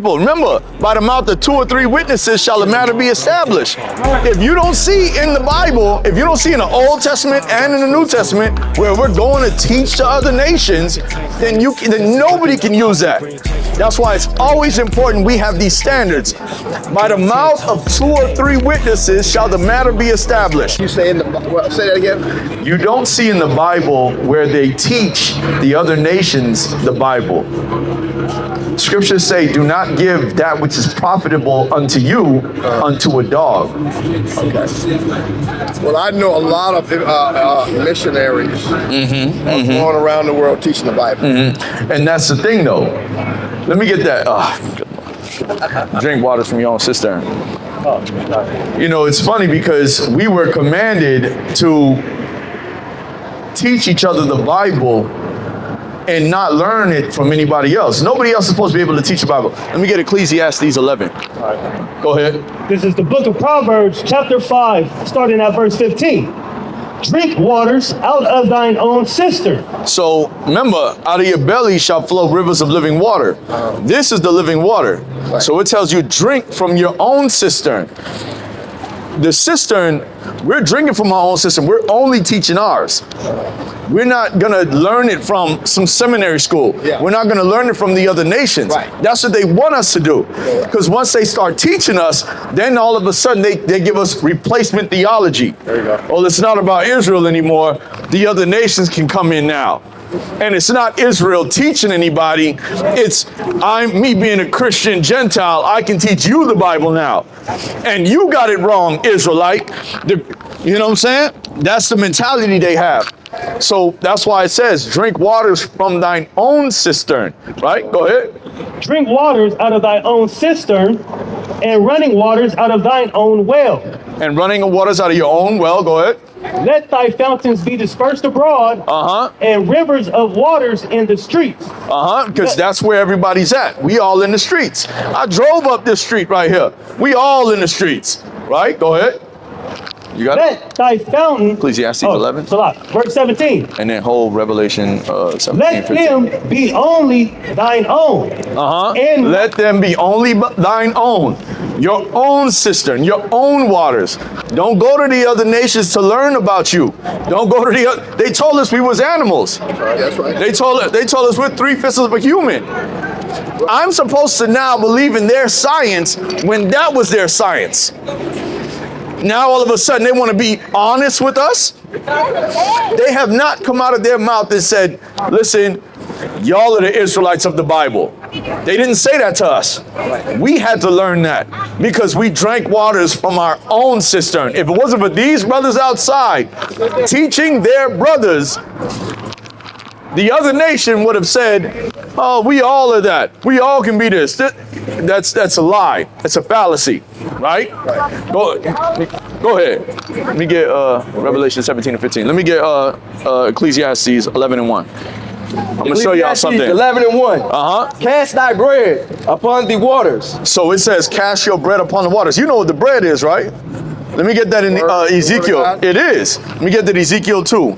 Remember, by the mouth of 2 or 3 witnesses shall the matter be established. If you don't see in the Bible, if you don't see in the Old Testament and in the New Testament where we're going to teach to other nations, then nobody can use that. That's why it's always important we have these standards. By the mouth of 2 or 3 witnesses shall the matter be established. You say in the say that again? You don't see in the Bible where they teach the other nations the Bible. Scriptures say, do not give that which is profitable unto you unto a dog. Okay. Well, I know a lot of missionaries going around the world teaching the Bible. And that's the thing, though. Let me get that. Drink water from your own cistern. You know, it's funny because we were commanded to teach each other the Bible and not learn it from anybody else. Nobody else is supposed to be able to teach the Bible. Let me get Ecclesiastes 11. Go ahead. This is the book of Proverbs, chapter 5, starting at verse 15. Drink waters out of thine own cistern. So remember, out of your belly shall flow rivers of living water. This is the living water. So it tells you drink from your own cistern. The cistern, we're drinking from our own cistern. We're only teaching ours. We're not going to learn it from some seminary school. We're not going to learn it from the other nations. That's what they want us to do. Because once they start teaching us, then all of a sudden they give us replacement theology. Oh, it's not about Israel anymore. The other nations can come in now. And it's not Israel teaching anybody. It's me being a Christian Gentile. I can teach you the Bible now. And you got it wrong, Israelite. You know what I'm saying? That's the mentality they have. So that's why it says, drink waters from thine own cistern. Right? Go ahead. Drink waters out of thy own cistern, and running waters out of thine own well. And running waters out of your own well. Go ahead. Let thy fountains be dispersed abroad, and rivers of waters in the streets. Because that's where everybody's at. We all in the streets. I drove up this street right here. We all in the streets. Right? Go ahead. You got Let thy fountain. Ecclesiastes 11. Verse 17. And then whole Revelation 17. Let 15. them be only thine own. And let them be only thine own. Your own cistern, your own waters. Don't go to the other nations to learn about you. Don't go to the other. They told us we was animals. That's right. They told us we're 3/5 of a human. I'm supposed to now believe in their science when that was their science. Now all of a sudden they want to be honest with us. They have not come out of their mouth and said, listen, y'all are the Israelites of the Bible. They didn't say that to us. We had to learn that because we drank waters from our own cistern. If it wasn't for these brothers outside teaching their brothers, the other nation would have said, oh, we all are that. We all can be this. That's a lie. It's a fallacy, right? Go ahead. Let me get Revelation 17 and 15. Let me get Ecclesiastes 11 and 1. I'm going to show y'all something. 11 and 1. Cast thy bread upon the waters. So it says, cast your bread upon the waters. You know what the bread is, right? Let me get that in Ezekiel. It is. Let me get that Ezekiel 2.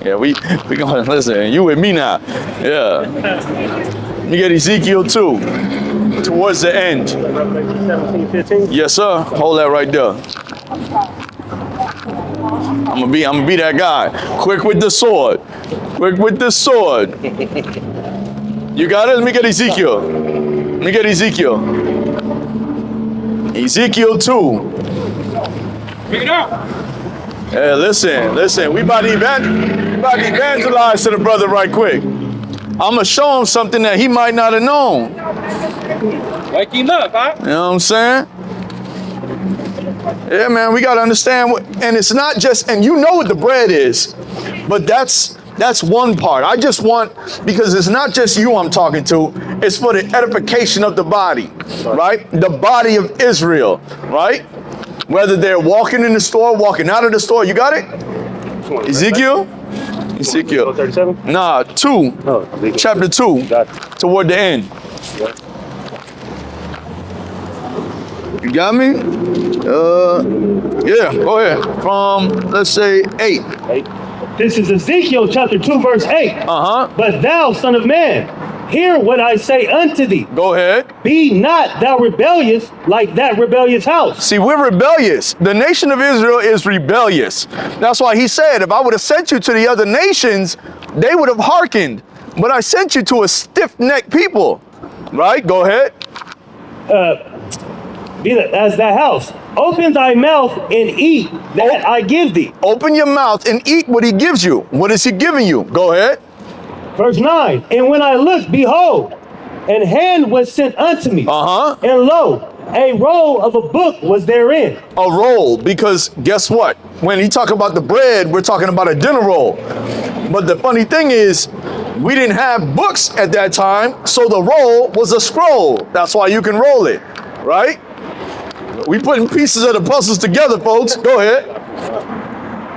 Yeah, we gonna listen. You with me now? Yeah. Let me get Ezekiel 2 towards the end. 17, 15. Yes, sir. Hold that right there. I'm gonna be that guy. Quick with the sword. Quick with the sword. You got it? Let me get Ezekiel. Let me get Ezekiel. Ezekiel 2. Pick it up. Hey, listen. We about to evangelize to the brother right quick. I'm gonna show him something that he might not have known. Wake him up, huh? You know what I'm saying? Yeah, man, we got to understand and it's not just, and you know what the bread is, but that's one part. I just want, because it's not just you I'm talking to, it's for the edification of the body, right? The body of Israel, right? Whether they're walking in the store, walking out of the store, you got it? Ezekiel? 37? Nah, 2, chapter 2, toward the end. You got me? Yeah, go ahead. From, let's say, 8. This is Ezekiel chapter 2, verse 8. But thou, son of man, hear what I say unto thee. Go ahead. Be not thou rebellious like that rebellious house. See, we're rebellious. The nation of Israel is rebellious. That's why he said, if I would have sent you to the other nations, they would have hearkened. But I sent you to a stiff-necked people. Right? Go ahead. Be that as that house. Open thy mouth and eat that I give thee. Open your mouth and eat what he gives you. What is he giving you? Go ahead. Verse 9. And when I looked, behold, an hand was sent unto me. And lo, a roll of a book was therein. A roll, because guess what? When he talk about the bread, we're talking about a dinner roll. But the funny thing is, we didn't have books at that time, so the roll was a scroll. That's why you can roll it, right? We putting pieces of the puzzles together, folks. Go ahead.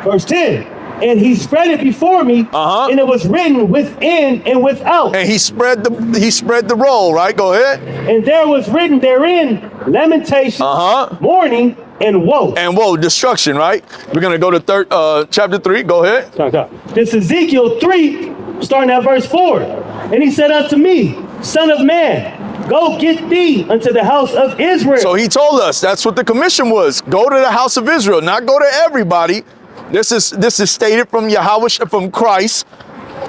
Verse 10. And he spread it before me, and it was written within and without. And he spread the roll, right? Go ahead. And there was written therein lamentation, mourning, and woe. And woe, destruction, right? We're gonna go to chapter 3. Go ahead. This is Ezekiel 3, starting at verse 4. And he said unto me, Son of man, go get thee unto the house of Israel. So he told us that's what the commission was. Go to the house of Israel, not go to everybody. This is stated from Yahweh, from Christ,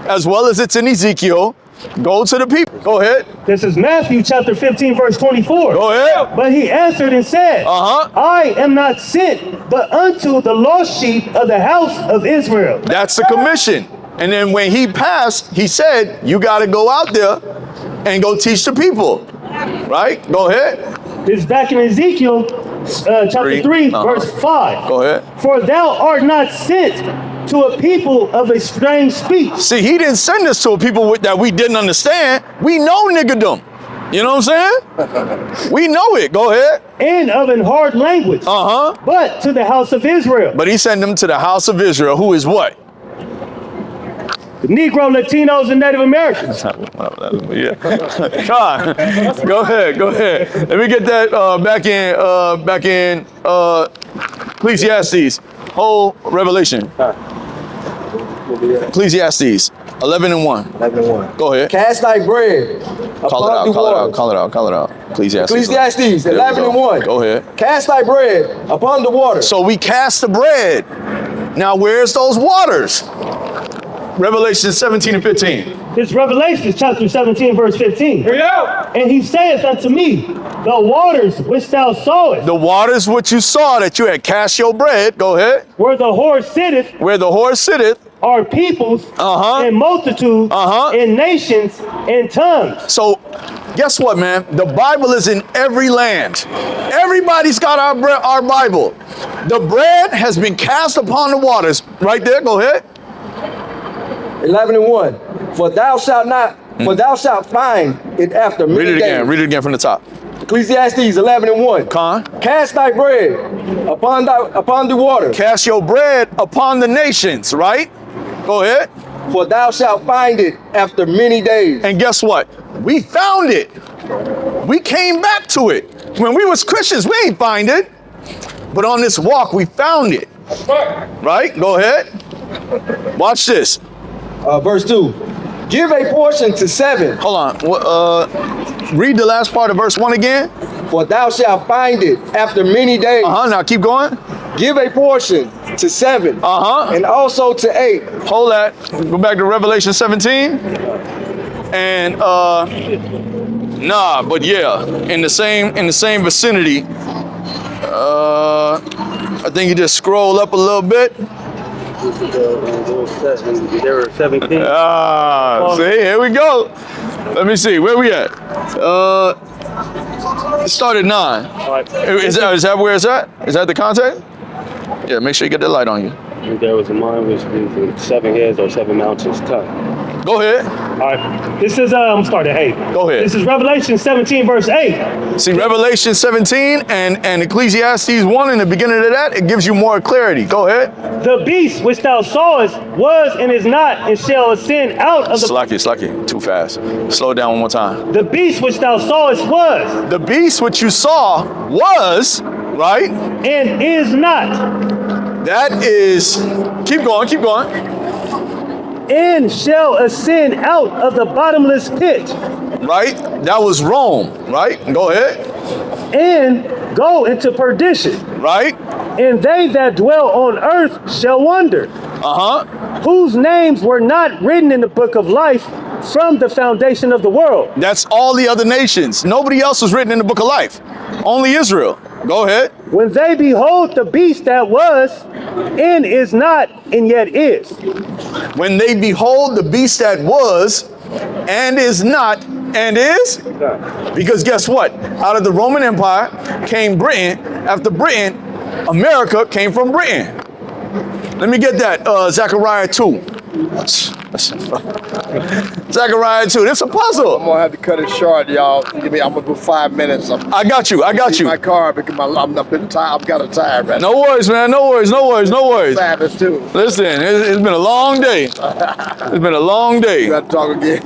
as well as it's in Ezekiel. Go to the people. Go ahead. This is Matthew chapter 15, verse 24. Go ahead. But he answered and said, I am not sent, but unto the lost sheep of the house of Israel. That's the commission. And then when he passed, he said, you got to go out there and go teach the people. Right? Go ahead. This is back in Ezekiel chapter 3, verse 5. Go ahead. For thou art not sent to a people of a strange speech. See, he didn't send us to a people that we didn't understand. We know niggerdom. You know what I'm saying? We know it. Go ahead. And of an hard language. But to the house of Israel. But he sent them to the house of Israel, who is what? The Negro, Latinos, and Native Americans. Yeah. Go ahead. Go ahead. Let me get that back in Ecclesiastes. Whole Revelation. Ecclesiastes 11 and 1. 11 and 1. Go ahead. Cast thy bread upon the waters. Call it out. Ecclesiastes 11 and 1. Go ahead. Cast thy bread upon the waters. So we cast the bread. Now where's those waters? Revelation 17 and 15. This Revelation chapter 17, verse 15. Here we go. And he saith unto me, the waters which thou sawest. The waters which you saw that you had cast your bread. Go ahead. Where the horse sitteth. Where the horse sitteth. Are peoples and multitudes and nations and tongues. So guess what, man? The Bible is in every land. Everybody's got our Bible. The bread has been cast upon the waters. Right there. Go ahead. 11 and 1. For thou shalt find it after many days. Read it again from the top. Ecclesiastes 11 and 1. Cast thy bread upon the waters. Cast your bread upon the nations, right? Go ahead. For thou shalt find it after many days. And guess what? We found it. We came back to it. When we was Christians, we ain't find it. But on this walk, we found it. Right? Go ahead. Watch this. Verse 2. Give a portion to 7. Hold on. Read the last part of verse 1 again. For thou shalt find it after many days. Now keep going. Give a portion to 7. And also to 8. Hold that. Go back to Revelation 17. And but yeah, in the same vicinity. I think you just scroll up a little bit. There were 17. See, here we go. Let me see, where we at? It started 9. Is that where it's at? Is that the contact? Yeah, make sure you get the light on you. There was a mine which is 7 heads or 7 mountains top. Go ahead. All right. This is, I'm starting at 8. Go ahead. This is Revelation 17, verse 8. See, Revelation 17 and Ecclesiastes 1, in the beginning of that, it gives you more clarity. Go ahead. The beast which thou sawest was and is not and shall ascend out of the... Slacky, too fast. Slow it down one more time. The beast which thou sawest was. The beast which you saw was, right? And is not. That is, keep going. And shall ascend out of the bottomless pit. right? That was Rome, right? Go ahead. And go into perdition. Right? And they that dwell on earth shall wonder, whose names were not written in the book of life from the foundation of the world. That's all the other nations. Nobody else was written in the book of life. Only Israel. Go ahead. When they behold the beast that was, and is not, and yet is. When they behold the beast that was, and is not, and is? Because guess what? Out of the Roman Empire came Britain. After Britain, America came from Britain. Let me get that, Zechariah 2. Zechariah 2. It's a puzzle. I'm gonna have to cut it short, y'all. I'm gonna do 5 minutes. I got you. My car because I've got a tire right now. No worries, man. No worries. Sabbath too. Listen, it's been a long day. It's been a long day. You gotta talk again.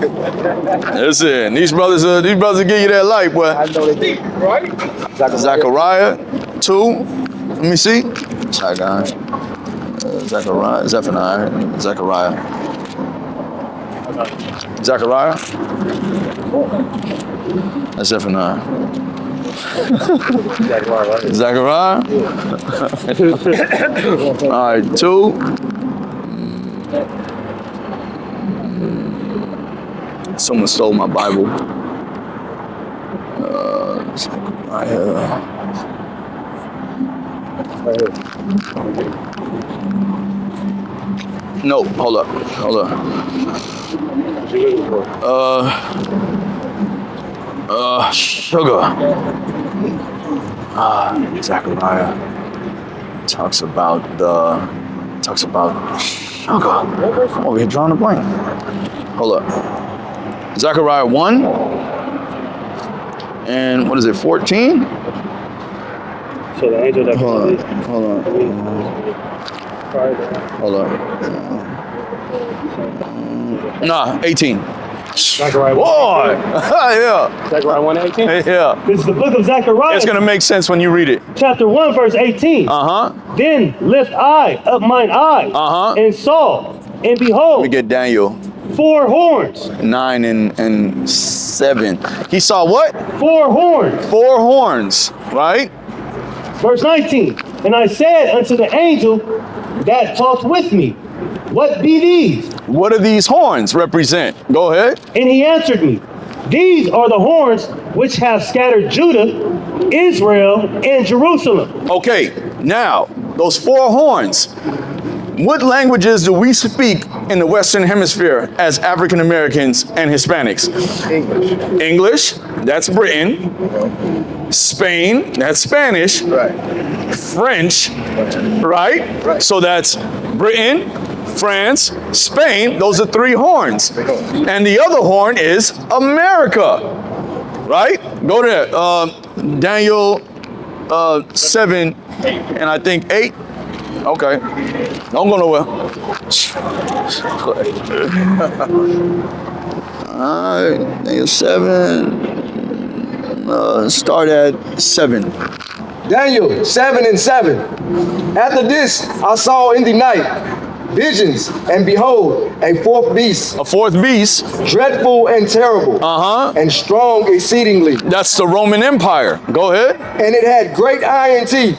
Listen, these brothers give you that light, boy. I know they do. Right? Zechariah 2. Let me see. Zechariah. Zechariah. Zechariah. That's Zephaniah. Zechariah. All right, 2. Someone stole my Bible. Zechariah. No, hold up. Sugar. Zechariah talks about sugar. I'm over here drawing a blank. Hold up. Zechariah 1. And what is it, 14? So the angel that Hold on. Nah, 18. Zechariah Boy! Yeah. Zechariah 1:18. Yeah. This is the book of Zechariah. It's gonna make sense when you read it. Chapter 1, verse 18. Then lift I up mine eye and saw, and behold, Let me get Daniel 4 horns. 9 and 7. He saw what? 4 horns. 4 horns, right? Verse 19. And I said unto the angel that talked with me, what be these? What do these horns represent? Go ahead. And he answered me, these are the horns which have scattered Judah, Israel, and Jerusalem. Okay, now, those 4 horns. What languages do we speak in the Western Hemisphere as African Americans and Hispanics? English. English, that's Britain. Spain, that's Spanish. Right. French, right? So that's Britain, France, Spain. Those are 3 horns. And the other horn is America, right? Go there. Daniel 7 and I think 8. Okay. Don't go nowhere. Alright, Daniel 7. Start at 7. Daniel 7 and 7. After this I saw in the night visions, and behold, a 4th beast, A 4th beast. dreadful and terrible, and strong exceedingly. That's the Roman Empire. Go ahead. And it had great iron teeth.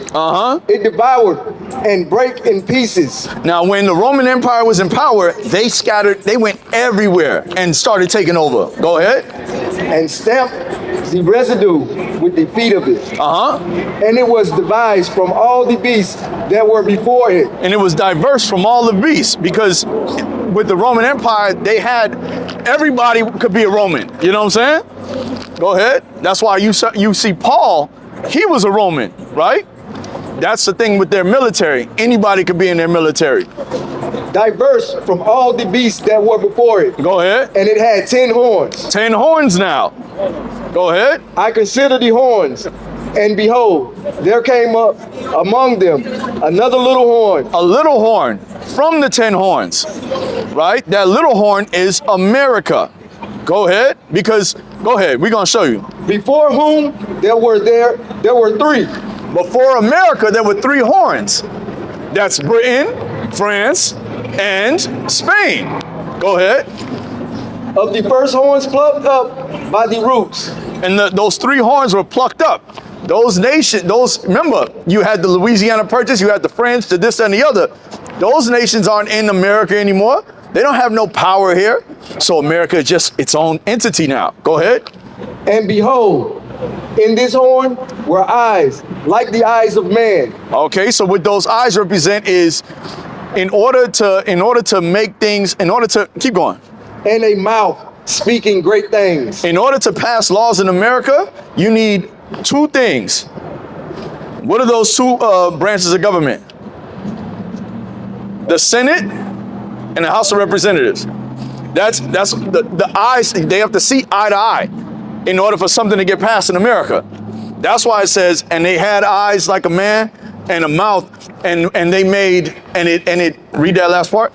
It devoured and brake in pieces. Now, when the Roman Empire was in power, they scattered, they went everywhere and started taking over. Go ahead. And stamped the residue with the feet of it. And it was devised from all the beasts that were before it. And it was diverse from all the beasts because with the Roman Empire, they had, everybody could be a Roman. You know what I'm saying? Go ahead. That's why you see Paul, he was a Roman, right? That's the thing with their military. Anybody could be in their military. Diverse from all the beasts that were before it. Go ahead. And it had 10 horns. 10 horns now. Go ahead. I considered the horns, and behold, there came up among them another little horn. A little horn from the 10 horns, right? That little horn is America. Go ahead, because, go ahead, we're gonna show you. Before whom there were 3. Before America, there were 3 horns. That's Britain, France, and Spain. Go ahead. Of the first horns plucked up by the roots. And those 3 horns were plucked up. Those nations, remember, you had the Louisiana Purchase, you had the French, the this and the other. Those nations aren't in America anymore. They don't have no power here. So America is just its own entity now. Go ahead. And behold, in this horn were eyes like the eyes of man. Okay, so what those eyes represent is in order to make things, keep going. And a mouth speaking great things. In order to pass laws in America, you need 2 things. What are those 2 branches of government? The Senate and the House of Representatives. That's the eyes, they have to see eye to eye in order for something to get passed in America. That's why it says, and they had eyes like a man and a mouth, and they made, and it read that last part?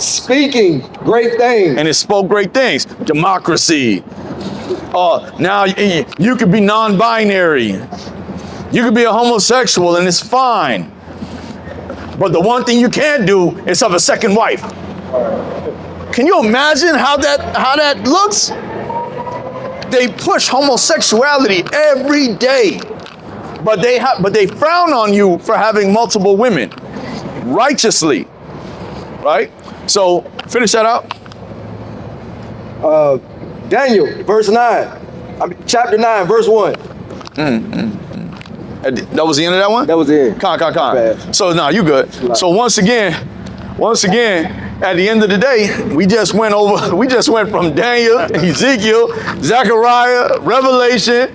Speaking great things. And it spoke great things. Democracy. Now you could be non-binary. You could be a homosexual and it's fine. But the one thing you can't do is have a second wife. Can you imagine how that looks? They push homosexuality every day. But they frown on you for having multiple women. Righteously. Right? So finish that out. Daniel, chapter 9, verse 1. That was the end of that one? That was it. Con. Bad. So now you good. So once again, at the end of the day, we just went from Daniel, Ezekiel, Zechariah, Revelation,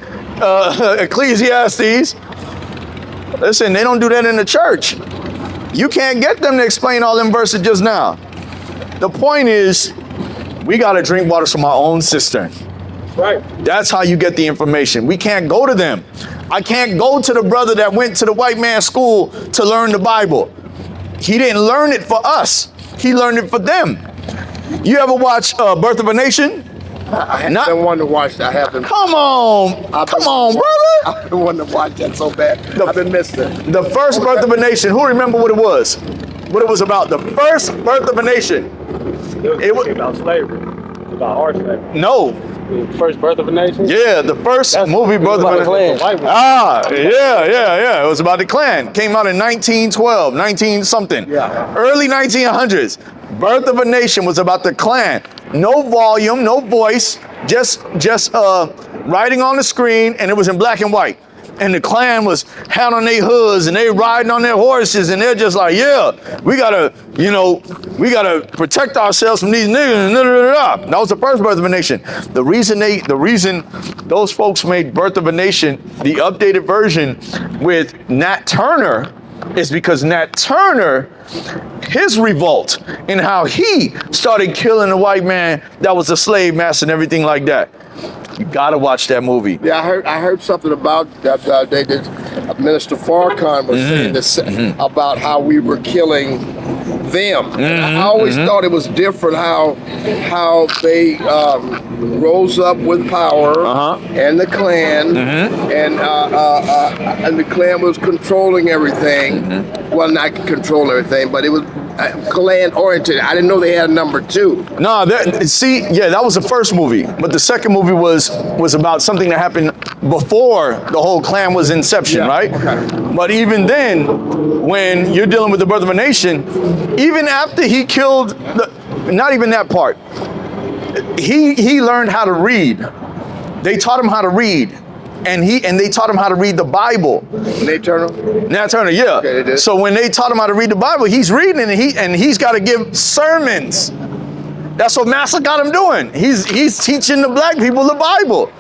Ecclesiastes. Listen, they don't do that in the church. You can't get them to explain all them verses just now. The point is, we got to drink water from our own cistern. Right. That's how you get the information. We can't go to them. I can't go to the brother that went to the white man's school to learn the Bible. He didn't learn it for us. He learned it for them. You ever watch Birth of a Nation? I haven't wanted to watch that. I haven't. Come on, brother. I've been wanting to watch that so bad. I've been missing it. The first Birth of a Nation. Who remember what it was? What it was about? The first Birth of a Nation. It was about slavery. About our slavery. No. The first Birth of a Nation? Yeah, the first movie, Birth of a Nation. Yeah. It was about the Klan. Came out in 1912, 19 something. Yeah. Early 1900s. Birth of a Nation was about the Klan. No volume, no voice, just writing on the screen, and it was in black and white. And the Klan was had on their hoods and they riding on their horses, and they're just like, yeah, we gotta protect ourselves from these niggas. That was the first Birth of a Nation. The reason those folks made Birth of a Nation the updated version with Nat Turner is because Nat Turner, his revolt and how he started killing the white man that was a slave master and everything like that. You gotta watch that movie. Yeah, I heard something about that. Minister Farrakhan was saying this about how we were killing them. And I always thought it was different how they rose up with power and the Klan and the Klan was controlling everything. Well, not controlling everything, but it was Klan oriented. I didn't know they had a number 2. No, that was the first movie, but the second movie was about something that happened before the whole Klan was inception, right? Okay. But even then, when you're dealing with the Birth of a Nation, even after he killed not even that part, he learned how to read. They taught him how to read. And they taught him how to read the Bible. Nat Turner, yeah. Okay, they did. So when they taught him how to read the Bible, he's reading and he's got to give sermons. That's what Master got him doing. He's teaching the black people the Bible,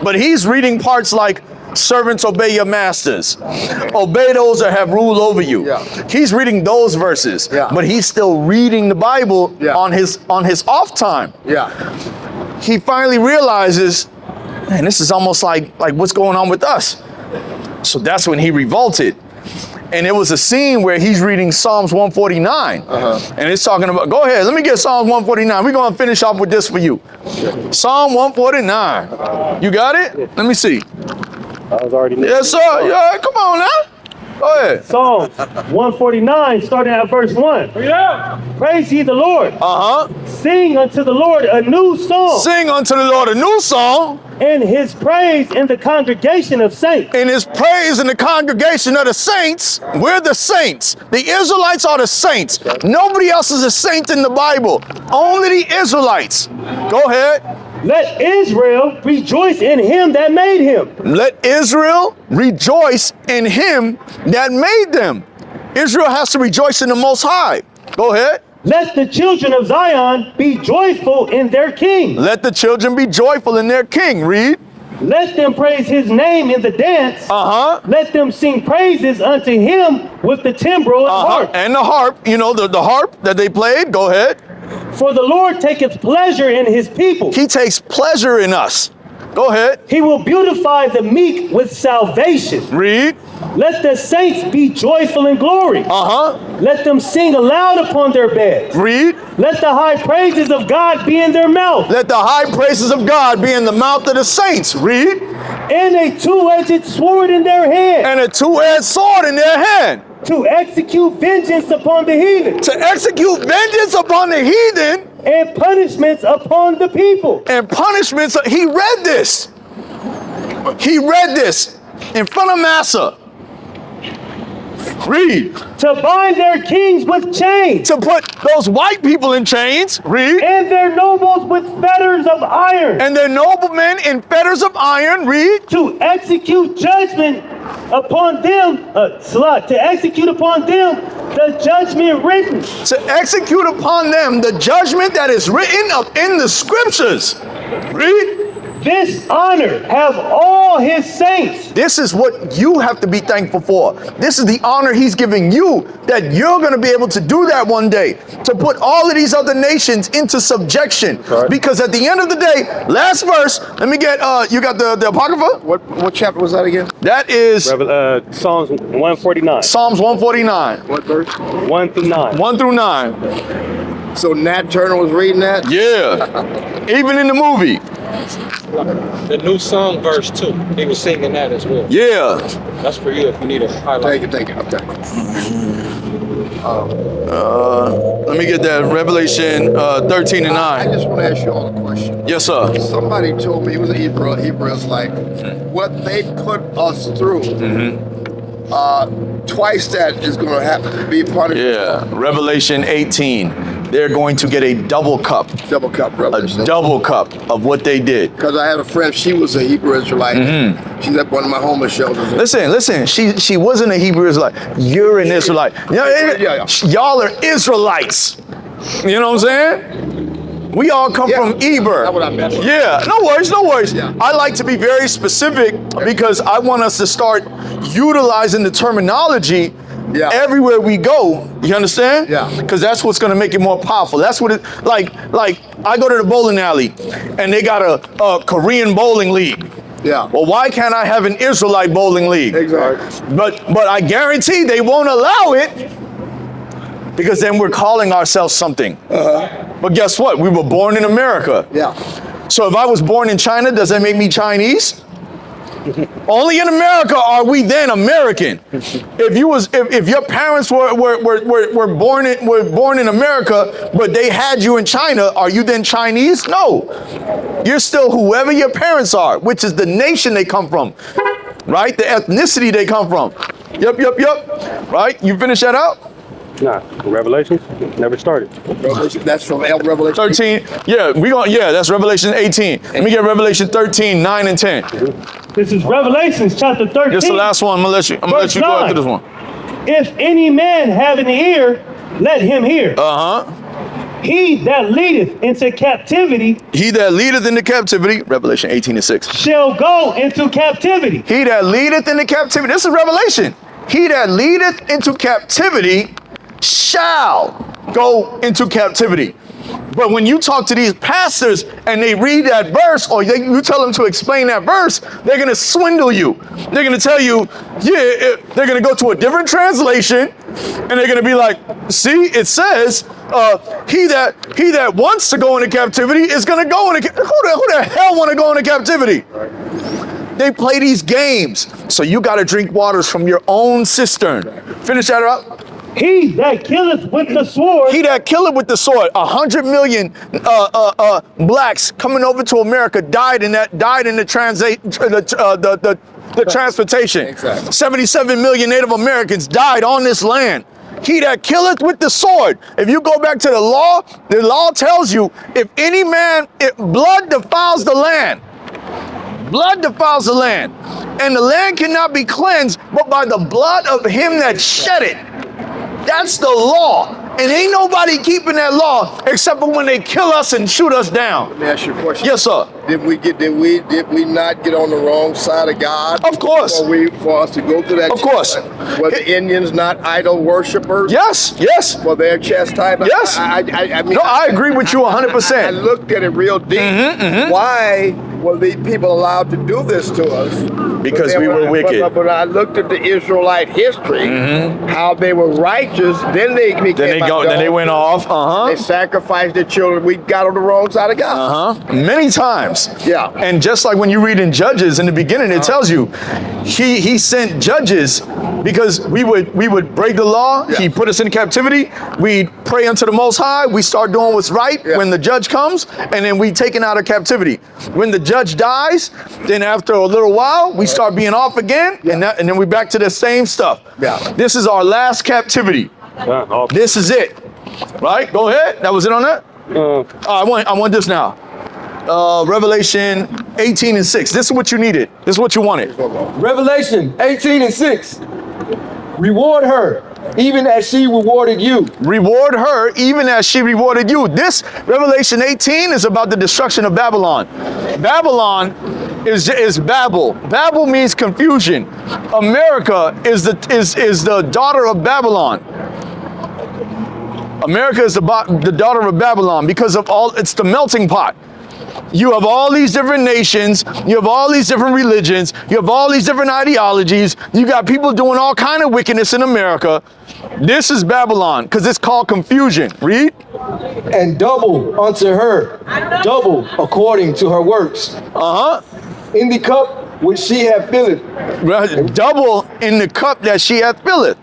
but he's reading parts like servants obey your masters, obey those that have rule over you. Yeah. He's reading those verses, but he's still reading the Bible on his off time. Yeah. He finally realizes, man, this is almost like what's going on with us. So that's when he revolted. And it was a scene where he's reading Psalms 149. And it's talking about, go ahead, let me get Psalms 149. We're going to finish off with this for you. Psalm 149. You got it? Let me see. I was already Yes, sir. Yeah, come on now. Go ahead. Psalms 149, starting at verse 1. Praise ye the Lord. Sing unto the Lord a new song. Sing unto the Lord a new song. In his praise in the congregation of saints. In his praise in the congregation of the saints. We're the saints. The Israelites are the saints. Nobody else is a saint in the Bible. Only the Israelites. Go ahead. Let Israel rejoice in him that made him. Let Israel rejoice in him that made them. Israel has to rejoice in the Most High. Go ahead. Let the children of Zion be joyful in their king. Let the children be joyful in their king. Read. Let them praise his name in the dance. Let them sing praises unto him with the timbrel and harp. And the harp, you know, the harp that they played. Go ahead. For the Lord taketh pleasure in his people. He takes pleasure in us. Go ahead. He will beautify the meek with salvation. Read. Let the saints be joyful in glory. Let them sing aloud upon their beds. Read. Let the high praises of God be in their mouth. Let the high praises of God be in the mouth of the saints. Read. And a two-edged sword in their hand. And a two-edged sword in their hand. To execute vengeance upon the heathen. To execute vengeance upon the heathen. And punishments upon the people. And punishments. He read this. He read this in front of Massa. Read. To bind their kings with chains. To put those white people in chains. Read. And their nobles with fetters of iron. And their noblemen in fetters of iron. Read. To execute judgment upon them. To execute upon them the judgment written. To execute upon them the judgment that is written up in the scriptures. Read. This honor have all his saints. This is what you have to be thankful for. This is the honor he's giving you, that you're going to be able to do that one day, to put all of these other nations into subjection. Right. Because at the end of the day, last verse, let me get, you got the Apocrypha? What chapter was that again? That is Psalms 149. Psalms 149. What verse? 1 through 9. 1 through 9. So Nat Turner was reading that? Yeah. Even in the movie. The new song verse 2. He was singing that as well. Yeah. That's for you if you need a highlight. Take it. Okay. Let me get that. Revelation 13 and 9. I just want to ask you all a question. Yes, sir. Somebody told me, it was an Hebrews, like, what they put us through, twice that is going to have to be punished. Yeah. Revelation 18. They're going to get a double cup. Double cup, Revelation. A double cup of what they did. Because I had a friend, she was a Hebrew Israelite. She's at one of my homeless shelters. Listen, she wasn't a Hebrew Israelite. You're an Israelite. You know, y'all are Israelites. You know what I'm saying? We all come from Eber. That's what I meant. Yeah, no worries. Yeah. I like to be very specific because I want us to start utilizing the terminology everywhere we go. You understand? Yeah. Because that's what's going to make it more powerful. That's what it, like I go to the bowling alley and they got a Korean bowling league. Yeah. Well, why can't I have an Israelite bowling league? Exactly. But I guarantee they won't allow it because then we're calling ourselves something. But guess what? We were born in America. Yeah. So if I was born in China, does that make me Chinese? Only in America are we then American. If your parents were born in America, but they had you in China, are you then Chinese? No. You're still whoever your parents are, which is the nation they come from, right? The ethnicity they come from. Yep. Right? You finish that out? Nah, Revelation never started. That's from Revelation 13. Yeah, that's Revelation 18. Let me get Revelation 13, 9 and 10. This is Revelation chapter 13. This is the last one. I'm gonna let you go after this one. If any man have an ear, let him hear. He that leadeth into captivity. He that leadeth into captivity, Revelation 18 and 6. Shall go into captivity. He that leadeth into captivity. This is Revelation. He that leadeth into captivity shall go into captivity. But when you talk to these pastors and they read that verse, or you tell them to explain that verse, they're going to swindle you. They're going to tell you, they're going to go to a different translation, and they're going to be like, see, it says, he that wants to go into captivity is going to go into. Who the hell want to go into captivity? They play these games. So you got to drink waters from your own cistern. Finish that up. He that killeth with the sword. He that killeth with the sword. 100 million blacks coming over to America died in the transportation. Exactly. 77 million Native Americans died on this land. He that killeth with the sword. If you go back to the law tells you, if any man, if blood defiles the land. Blood defiles the land. And the land cannot be cleansed but by the blood of him that shed it. That's the law. And ain't nobody keeping that law except for when they kill us and shoot us down. Let me ask you a question. Yes, sir. Did we not get on the wrong side of God? Of course. For us to go through that. Of course. Were the Indians not idol worshipers? Yes, yes. For their chastisement? Yes. I mean, No, I agree with you 100%. I looked at it real deep. Why were these people allowed to do this to us? Because But we then were wicked. But when I looked at the Israelite history, how they were righteous, then they became Then they went off. They sacrificed their children. We got on the wrong side of God. Many times. Yeah. And just like when you read in Judges in the beginning, it tells you he sent judges because we would break the law. Yeah. He put us in captivity. We pray unto the Most High. We start doing what's right when the judge comes, and then we taken out of captivity. When the judge dies, then after a little while, we start being off again, and then we back to the same stuff. Yeah. This is our last captivity. This is it. Right? Go ahead. That was it on that? I want this now. Revelation 18:6. This is what you needed. This is what you wanted. Revelation 18:6. Reward her, even as she rewarded you. Reward her even as she rewarded you. This Revelation 18 is about the destruction of Babylon. Babylon is Babel. Babel means confusion. America is the daughter of Babylon. America is the daughter of Babylon because of it's the melting pot. You have all these different nations, you have all these different religions, you have all these different ideologies, you got people doing all kind of wickedness in America. This is Babylon, because it's called confusion. Read. And double unto her, double according to her works. In the cup which she hath filled. Double in the cup that she hath filled.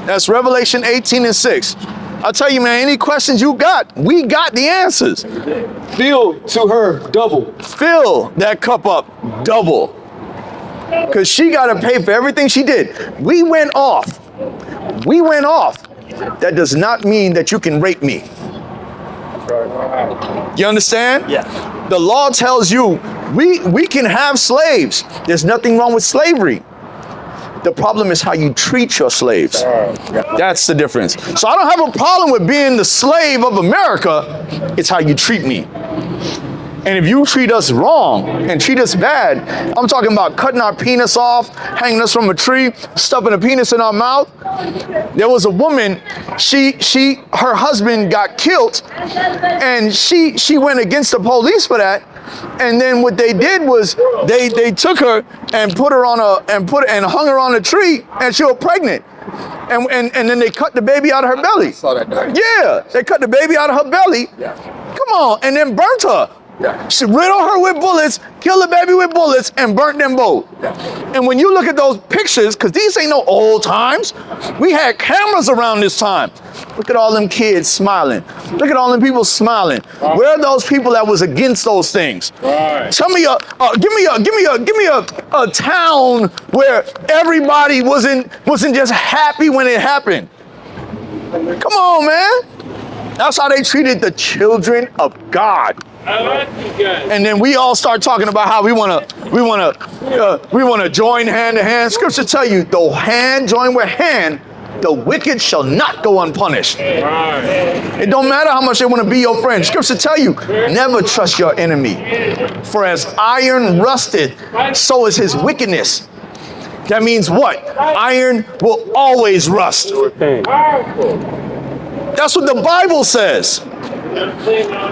That's Revelation 18:6. I'll tell you, man, any questions you got, we got the answers. Fill to her double. Fill that cup up double. Because she got to pay for everything she did. We went off. We went off. That does not mean that you can rape me. You understand? Yes. The law tells you we can have slaves. There's nothing wrong with slavery. The problem is how you treat your slaves. That's the difference. So I don't have a problem with being the slave of America. It's how you treat me. And if you treat us wrong and treat us bad, I'm talking about cutting our penis off, hanging us from a tree, stuffing a penis in our mouth. There was a woman, her husband got killed, and she went against the police for that. And then what they did was they took her and put her on and hung her on a tree, and she was pregnant. And then they cut the baby out of her belly. I saw that. Yeah, they cut the baby out of her belly. Yeah. Come on, and then burnt her. Yeah. She riddled her with bullets, killed the baby with bullets, and burnt them both. Yeah. And when you look at those pictures, because these ain't no old times, we had cameras around this time. Look at all them kids smiling. Look at all them people smiling. Where are those people that was against those things? Right. Tell me, give me a town where everybody wasn't just happy when it happened. Come on, man. That's how they treated the children of God. I like you guys. And then we all start talking about how we want to join hand to hand. Scripture tell you, though hand join with hand, the wicked shall not go unpunished. Right. It don't matter how much they want to be your friend. Scripture tell you, never trust your enemy. For as iron rusted, so is his wickedness. That means what? Iron will always rust. That's what the Bible says.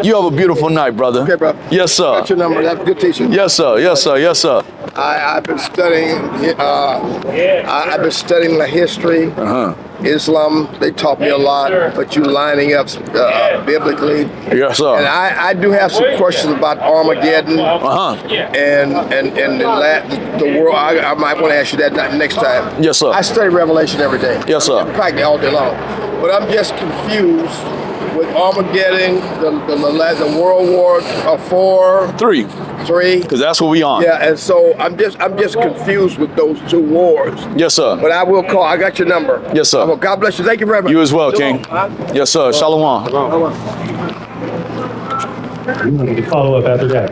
You have a beautiful night, brother. Okay, bro. Yes, sir. Got your number. That's a good teaching. Yes, sir. Yes, sir. Yes, sir. I've been studying. I've been studying the history. Islam. They taught me a lot. But you lining up biblically. Yes, sir. And I do have some questions about Armageddon. And the world. I might want to ask you that next time. Yes, sir. I study Revelation every day. Yes, sir. Practically all day long. But I'm just confused with Armageddon, the World War IV, Three. Because that's what we on. Yeah, and so I'm just confused with those two wars. Yes, sir. But I will call. I got your number. Yes, sir. Well, God bless you. Thank you very much. You as well, King. Yes, sir. Shalom. We want to follow up after that.